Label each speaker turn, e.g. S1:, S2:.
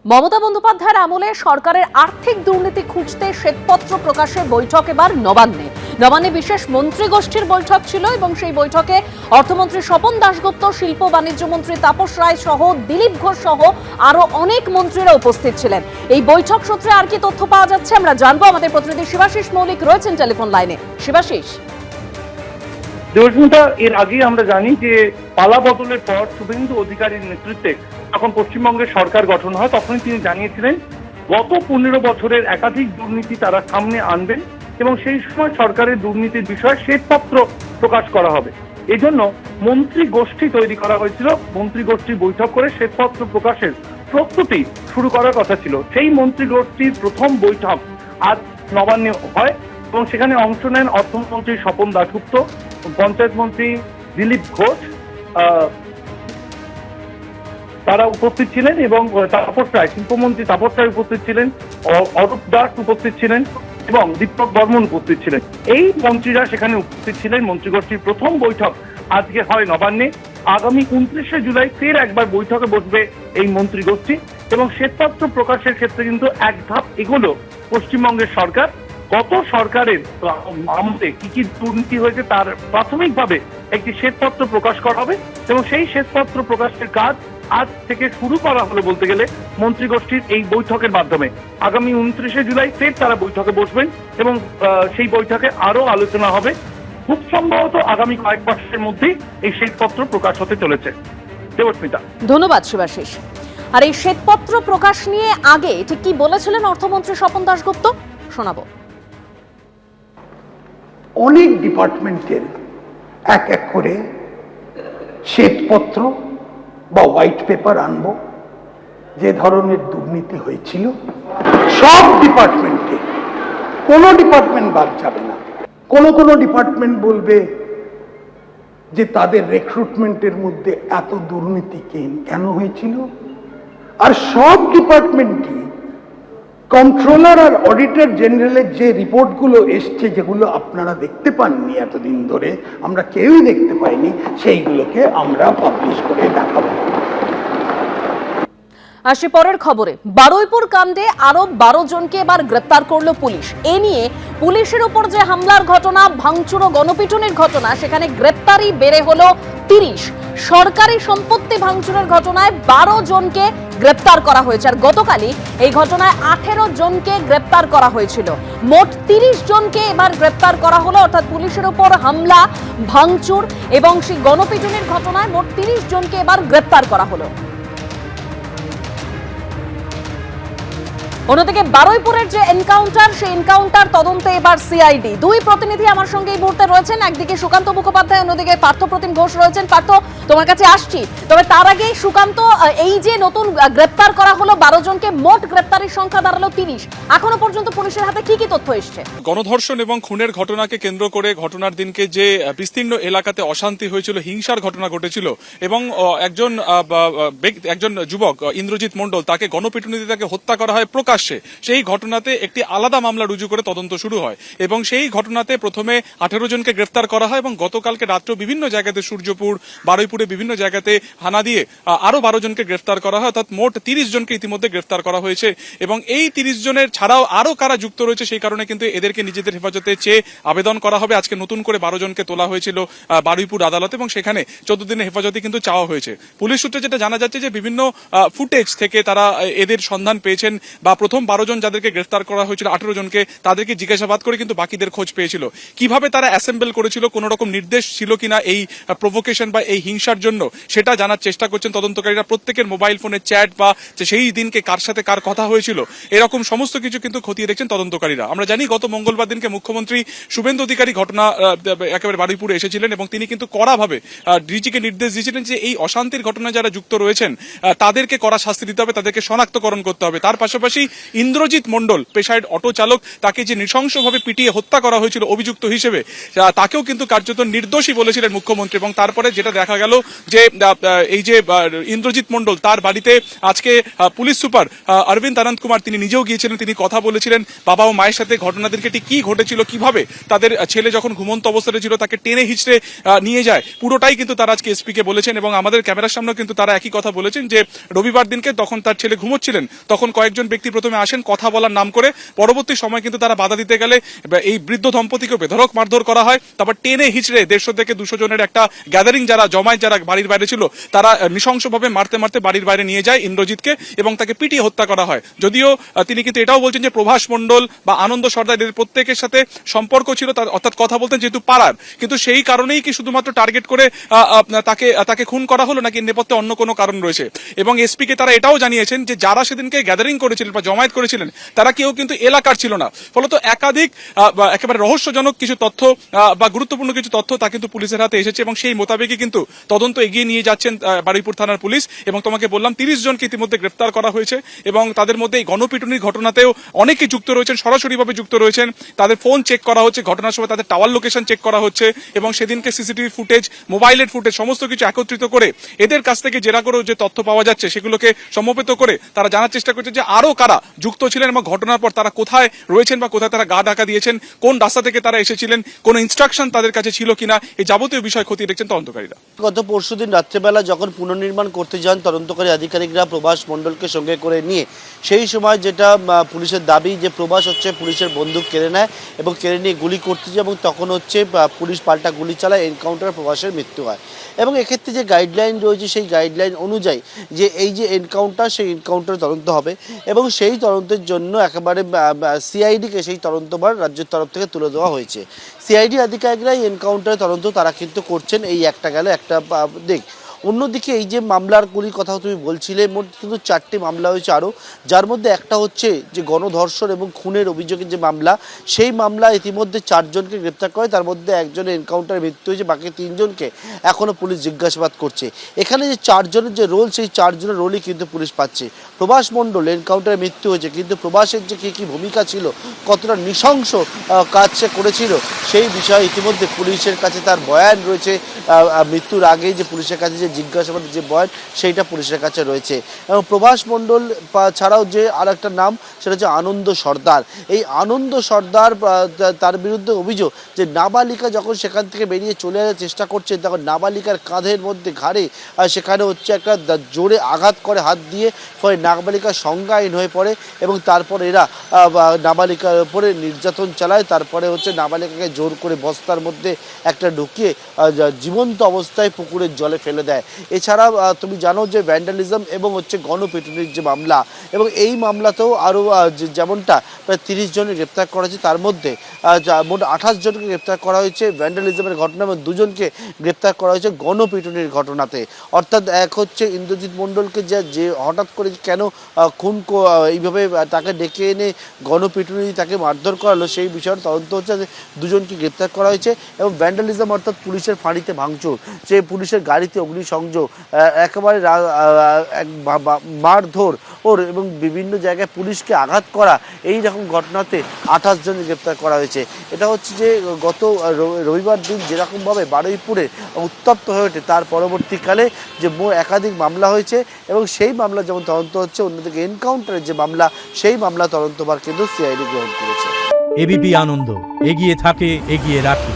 S1: মমতা বন্দ্যোপাধ্যায়ের আমলে সরকারের আর্থিক দুর্নীতি খুঁজতে শ্বেতপত্র প্রকাশের বৈঠক এবার নবান্নে বিশেষ মন্ত্রীগোষ্ঠীর বৈঠক ছিল এবং সেই বৈঠকে অর্থমন্ত্রী স্বপন দাশগুপ্ত, শিল্প বাণিজ্য মন্ত্রী তাপস রায় সহ দিলীপ ঘোষ সহ আরো অনেক মন্ত্রীরা উপস্থিত ছিলেন। এই বৈঠক সূত্রে আর কি তথ্য পাওয়া যাচ্ছে আমরা জানবো। আমাদের প্রতিনিধি শিবাশিস মৌলিক রয়েছেন টেলিফোন লাইনে। শিবাশিস,
S2: দেবস্মিতা, এর আগে আমরা জানি যে পালা বদলের পর শুভেন্দু অধিকারীর নেতৃত্বে যখন পশ্চিমবঙ্গের সরকার গঠন হয় তখনই তিনি জানিয়েছিলেন গত 15 বছরের একাধিক দুর্নীতি তারা সামনে আনবেন এবং সেই সময় সরকারের দুর্নীতির বিষয়ে শ্বেতপত্র প্রকাশ করা হবে। এই জন্য মন্ত্রী গোষ্ঠী তৈরি করা হয়েছিল। মন্ত্রী গোষ্ঠী বৈঠক করে শ্বেতপত্র প্রকাশের প্রস্তুতি শুরু করার কথা ছিল। সেই মন্ত্রী গোষ্ঠীর প্রথম বৈঠক আজ নবান্নে হয় এবং সেখানে অংশ নেন অর্থমন্ত্রী স্বপন দাশগুপ্ত, পঞ্চায়েত মন্ত্রী দিলীপ ঘোষ, তারা উপস্থিত ছিলেন এবং তাপস রায়, শিল্পমন্ত্রী তাপস রায় উপস্থিত ছিলেন, অরূপ দাস উপস্থিত ছিলেন এবং দীপক বর্মন উপস্থিত ছিলেন। এই মন্ত্রীরা সেখানে উপস্থিত ছিলেন। মন্ত্রীগোষ্ঠীর প্রথম বৈঠক আজকে হয় নবান্নে। আগামী 29শে জুলাই ফের একবার বৈঠকে বসবে এই মন্ত্রীগোষ্ঠী এবং শ্বেতপত্র প্রকাশের ক্ষেত্রে কিন্তু এক ধাপ এগোলো পশ্চিমবঙ্গের সরকার। গত সরকারের আমলে কি কি দুর্নীতি হয়েছে তার প্রাথমিকভাবে একটি শ্বেতপত্র প্রকাশ করা হবে এবং সেই শ্বেতপত্র প্রকাশের কাজ আজ থেকে শুরু করা হলো বলতে গেলে মন্ত্রীগোষ্ঠীর এই বৈঠকের মাধ্যমে। আগামী 29শে জুলাই ফের তারা বৈঠকে বসবেন এবং সেই বৈঠকে আরো আলোচনা হবে। খুব সম্ভবত আগামী কয়েক মাসের মধ্যেই এই শ্বেতপত্র প্রকাশ হতে চলেছে। দেবস্মিতা,
S1: ধন্যবাদ শিবাশিস। আর এই শ্বেতপত্র প্রকাশ নিয়ে আগে ঠিক কি বলেছিলেন অর্থমন্ত্রী স্বপন দাশগুপ্ত শোনাবো।
S3: অনেক ডিপার্টমেন্টের এক এক করে শ্বেতপত্র বা হোয়াইট পেপার আনবো, যে ধরনের দুর্নীতি হয়েছিল সব ডিপার্টমেন্টে, কোনো ডিপার্টমেন্ট বাদ যাবে না। কোনো ডিপার্টমেন্ট বলবে যে তাদের রিক্রুটমেন্টের মধ্যে এত দুর্নীতি কেন হয়েছিল, আর সব ডিপার্টমেন্টই কন্ট্রোলার আর অডিটর জেনারেলের যে রিপোর্টগুলো এসছে, যেগুলো আপনারা দেখতে পাননি এতদিন ধরে, আমরা কেউই দেখতে পাইনি, সেইগুলোকে আমরা পাবলিশ করে দেখাবো।
S1: আসি পরের খবরে। বারুইপুর কাণ্ডে আরো 12 জনকে এবার গ্রেপ্তার করলো পুলিশ। এ নিয়ে পুলিশের উপর যে হামলার ঘটনা, ভাঙচুর ও গণপিটুনির ঘটনা, সেখানে গ্রেপ্তারি বেড়ে হলো 30। সরকারি সম্পত্তি ভাঙচুরের ঘটনায় 12 জনকে গ্রেপ্তার করা হয়েছে আর গতকালই এই ঘটনায় 18 জনকে গ্রেপ্তার করা হয়েছিল। মোট 30 জনকে এবার গ্রেপ্তার করা হলো, অর্থাৎ পুলিশের উপর হামলা, ভাঙচুর এবং সেই গণপিটুনির ঘটনায় মোট 30 জনকে এবার গ্রেপ্তার করা হলো। অন্যদিকে বারুইপুরের যে এনকাউন্টার, সেই এনকাউন্টার তদন্তে এবার সিআইডি। দুই প্রতিনিধি আমার সঙ্গে এই মুহূর্তে রয়েছেন, একদিকে সুকান্ত মুখোপাধ্যায়, অন্যদিকে পার্থপ্রতিম ঘোষ রয়েছেন। পার্থ, তোমার কাছে আসছি। তবে তার আগে সুকান্ত, এই যে নতুন গ্রেপ্তার করা হলো 12 জনকে, মোট গ্রেপ্তারের সংখ্যা দাঁড়ালো 30। এখনো পর্যন্ত পুলিশের হাতে কি কি তথ্য এসছে?
S4: গণধর্ষণ এবং খুনের ঘটনাকে কেন্দ্র করে ঘটনার দিনকে যে বিস্তীর্ণ এলাকাতে অশান্তি হয়েছিল, হিংসার ঘটনা ঘটেছিল এবং একজন যুবক ইন্দ্রজিৎ মণ্ডল, তাকে গণপিটুনিতে তাকে হত্যা করা হয় প্রকাশ্যে। সেই ঘটনাতে একটি আলাদা মামলা রুজু করে তদন্ত শুরু হয় এবং সেই ঘটনাতে প্রথমে 18 জনকে গ্রেফতার করা হয় এবং গতকালকে রাত্রে বিভিন্ন জায়গাতে, সূর্যপুর, বারুইপুরে বিভিন্ন জায়গাতে হানা দিয়ে আরো 12 জনকে গ্রেফতার করা হয়, অর্থাৎ মোট 30 জনকে ইতিমধ্যে গ্রেফতার করা হয়েছে। এবং এই 30 জনের ছাড়াও আরো কারা যুক্ত রয়েছে সেই কারণে কিন্তু এদেরকে নিজেদের হেফাজতে চেয়ে আবেদন করা হবে। আজকে নতুন করে 12 জনকে তোলা হয়েছিল বারুইপুর আদালতে এবং সেখানে 14 দিনের হেফাজতে কিন্তু চাওয়া হয়েছে। পুলিশ সূত্রে যেটা জানা যাচ্ছে যে বিভিন্ন ফুটেজ থেকে তারা এদের সন্ধান পেয়েছেন বা প্রথম 12 জন যাদেরকে গ্রেফতার করা হয়েছিল, 18 জনকে, তাদেরকে জিজ্ঞাসাবাদ করে কিন্তু বাকিদের খোঁজ পেয়েছিল। কিভাবে তারা অ্যাসেম্বল করেছিল, কোন রকম নির্দেশ ছিল কিনা এই প্রভোকেশন বা এই হিংসার জন্য, সেটা জানার চেষ্টা করছেন তদন্তকারীরা। প্রত্যেকের মোবাইল ফোনে চ্যাট বা সেই দিনকে কার সাথে কার কথা হয়েছিল, এরকম সমস্ত কিছু কিন্তু খতিয়ে দেখছেন তদন্তকারীরা। আমরা জানি গত মঙ্গলবার দিনকে মুখ্যমন্ত্রী শুভেন্দু অধিকারী ঘটনা একেবারে বারুইপুরে এসেছিলেন এবং তিনি কিন্তু কড়াভাবে ডিজিকে নির্দেশ দিয়েছিলেন যে এই অশান্তির ঘটনায় যারা যুক্ত রয়েছেন তাদেরকে কড়া শাস্তি দিতে হবে, তাদেরকে শনাক্তকরণ করতে হবে। তার পাশাপাশি ইন্দ্রজিৎ মণ্ডল পেশায় অটো চালক, তাকে যে নৃশংসভাবে পিটিয়ে হত্যা করা হয়েছিল অভিযুক্ত হিসেবে, তাকেও কিন্তু কার্যত নির্দোষী বলেছিলেন মুখ্যমন্ত্রী। এবং তারপরে যেটা দেখা গেল যে এই যে ইন্দ্রজিৎ মণ্ডল, তার বাড়িতে আজকে পুলিশ সুপার অরবিন্দ আনন্দ কুমার তিনি নিজেও গিয়েছিলেন, তিনি কথা বলেছিলেন বাবা ও মায়ের সাথে, ঘটনার দিনকে ঠিক কি ঘটেছিল, কিভাবে তাদের ছেলে যখন ঘুমন্ত অবস্থায় ছিল তাকে টেনে হিচড়ে নিয়ে যায়, পুরোটাই কিন্তু তারা আজকে এসপি কে বলেছেন। এবং আমাদের ক্যামেরার সামনেও কিন্তু তারা একই কথা বলেছেন যে রবিবার দিনকে তখন তার ছেলে ঘুমোচ্ছিলেন, তখন কয়েকজন ব্যক্তি প্রথমে আসেন কথা বলার নাম করে, পরবর্তী সময় কিন্তু তারা বাধা দিতে গেলে এই বৃদ্ধ দম্পতিকে বেধড়ক মারধর করা হয়, তারপর টেনে হিচড়ে 150 থেকে 200 জনের একটা গ্যাদারিং, যারা জমায়েত যারা বাড়ির বাইরে ছিল, তারা নৃশংসভাবে মারতে মারতে বাড়ির বাইরে নিয়ে যায় ইন্দ্রজিৎকে এবং তাকে পিটিয়ে হত্যা করা হয়। যদিও তিনি কিন্তু এটাও বলছেন যে প্রভাস মণ্ডল বা আনন্দ সর্দার এদের প্রত্যেকের সাথে সম্পর্ক ছিল, অর্থাৎ কথা বলতেন যেহেতু পাড়ার, কিন্তু সেই কারণেই কি শুধুমাত্র টার্গেট করে তাকে খুন করা হলো নাকি নেপথ্যে অন্য কোনো কারণ রয়েছে। এবং এসপি কে তারা এটাও জানিয়েছেন যে যারা সেদিনকে গ্যাদারিং করেছিলেন বা জমায়েত করেছিলেন তারা কেউ কিন্তু এলাকার ছিল না, ফলত একাধিক একেবারে রহস্যজনক কিছু তথ্য বা গুরুত্বপূর্ণ কিছু তথ্য তা কিন্তু পুলিশের হাতে এসেছে এবং সেই মোতাবেকই কিন্তু তদন্ত এগিয়ে নিয়ে যাচ্ছেন বারুইপুর থানার পুলিশ। এবং তোমাকে বললাম 30 জনকে ইতিমধ্যে গ্রেফতার করা হয়েছে এবং তাদের মধ্যে এই গণপিটুনির ঘটনাতেও অনেকেই যুক্ত রয়েছেন, সরাসরিভাবে যুক্ত রয়েছেন। তাদের ফোন চেক করা হচ্ছে, ঘটনার সময় তাদের টাওয়ার লোকেশন চেক করা হচ্ছে এবং সেদিনকে সিসিটিভি ফুটেজ, মোবাইলের ফুটেজ সমস্ত কিছু একত্রিত করে এদের কাছ থেকে জেরা করেও যে তথ্য পাওয়া যাচ্ছে সেগুলোকে সমবেত করে তারা জানার চেষ্টা করছে যে আরো কারা যুক্ত ছিলেন এবং ঘটনার পর তারা কোথায় রয়েছেন বা কোথায় তারা গা ঢাকা দিয়েছেন, কোন রাস্তা থেকে তারা এসেছিলেন, কোন ইনস্ট্রাকশন তাদের কাছে ছিল কিনা, এই যাবতীয় বিষয় খতিয়ে দেখছেন তদন্তকারীরা।
S5: গত পরশুদিন রাত্রেবেলা যখন পুনর্নির্মাণ করতে যান তদন্তকারী আধিকারিকরা প্রভাস মণ্ডলকে সঙ্গে করে নিয়ে, সেই সময় যেটা পুলিশের দাবি যে প্রভাস হচ্ছে পুলিশের বন্দুক কেড়ে নেয় এবং কেড়ে নিয়ে গুলি করতে যায় এবং তখন হচ্ছে পুলিশ পাল্টা গুলি চালায়, এনকাউন্টার প্রভাসের মৃত্যু হয়। এবং এক্ষেত্রে যে গাইডলাইন রয়েছে সেই গাইডলাইন অনুযায়ী যে এই যে এনকাউন্টার, সেই এনকাউন্টার তদন্ত হবে এবং সেই তদন্তের জন্য একেবারে সিআইডিকে সেই তদন্তভার রাজ্যের তরফ থেকে তুলে দেওয়া হয়েছে। সিআইডি আধিকারিকরা এই এনকাউন্টারের তদন্ত তারা কিন্তু করছেন। এই একটা গেল একটা দিক। অন্যদিকে এই যে মামলারগুলির কথা তুমি বলছিলে, মোট কিন্তু 4টি মামলা হয়েছে আরও, যার মধ্যে একটা হচ্ছে যে গণধর্ষণ এবং খুনের অভিযোগের যে মামলা, সেই মামলা ইতিমধ্যে 4 জনকে গ্রেপ্তার করে, তার মধ্যে একজনের এনকাউন্টারে মৃত্যু হয়েছে, বাকি 3 জনকে এখনও পুলিশ জিজ্ঞাসাবাদ করছে। এখানে যে 4 জনের যে রোল, সেই 4 জনের রোলই কিন্তু পুলিশ পাচ্ছে। প্রভাস মণ্ডল এনকাউন্টারে মৃত্যু হয়েছে, কিন্তু প্রভাসের যে কী ভূমিকা ছিল, কতটা নৃশংস কাজ সে করেছিল, সেই বিষয়ে ইতিমধ্যে পুলিশের কাছে তার বয়ান রয়েছে। মৃত্যুর আগেই যে পুলিশের কাছে যে জিজ্ঞাসাবাদের যে বয়ান, সেইটা পুলিশের কাছে রয়েছে। এবং প্রভাস মণ্ডল ছাড়াও যে আর একটা নাম, সেটা হচ্ছে আনন্দ সর্দার। এই আনন্দ সর্দার, তার বিরুদ্ধে অভিযোগ যে নাবালিকা যখন সেখান থেকে বেরিয়ে চলে আসার চেষ্টা করছে, তখন নাবালিকার কাঁধের মধ্যে ঘাড়ে সেখানে হচ্ছে একটা জোরে আঘাত করে হাত দিয়ে, ফলে নাবালিকা সংজ্ঞাহীন হয়ে পড়ে এবং তারপর এরা নাবালিকার উপরে নির্যাতন চালায়। তারপরে হচ্ছে নাবালিকাকে জোর করে বস্তার মধ্যে একটা ঢুকিয়ে জীবন্ত অবস্থায় পুকুরের জলে ফেলে দেয়। এছাড়া তুমি জানো যে ভ্যান্ডালিজম এবং হচ্ছে গণপিটুনির যে মামলা, এবং এই মামলাতেও আরও যেমনটা প্রায় 30 জনের গ্রেপ্তার করা হয়েছে, তার মধ্যে মোট 28 জনকে গ্রেপ্তার করা হয়েছে ভ্যান্ডালিজমের ঘটনা এবং 2 জনকে গ্রেপ্তার করা হয়েছে গণপিটুনির ঘটনাতে। অর্থাৎ এক হচ্ছে ইন্দ্রজিৎ মণ্ডলকে যে হঠাৎ করে কেন খুন এইভাবে তাকে ডেকে এনে গণপিটুনি তাকে মারধর করালো, সেই বিষয়ের তদন্ত হচ্ছে। 2 জনকে গ্রেপ্তার করা হয়েছে। এবং ভ্যান্ডালিজম অর্থাৎ পুলিশের ফাঁড়িতে ভাঙচুর, যে পুলিশের গাড়িতে অগ্নিসংযোগ, একেবারে মারধর এবং বিভিন্ন জায়গায় পুলিশকে আঘাত করা, এই রকম ঘটনাতে 28 জনের গ্রেপ্তার করা হয়েছে। এটা হচ্ছে যে গত রবিবার দিন যেরকমভাবে বারুইপুরে উত্তপ্ত হয়ে ওঠে, তার পরবর্তীকালে যে একাধিক মামলা হয়েছে এবং সেই মামলা যেমন তদন্ত হচ্ছে, অন্যদিকে এনকাউন্টারের যে মামলা, সেই মামলা তদন্তভার কিন্তু সিআইডি গ্রহণ করেছে।
S6: এবিপি আনন্দ, এগিয়ে থাকে, এগিয়ে রাখে।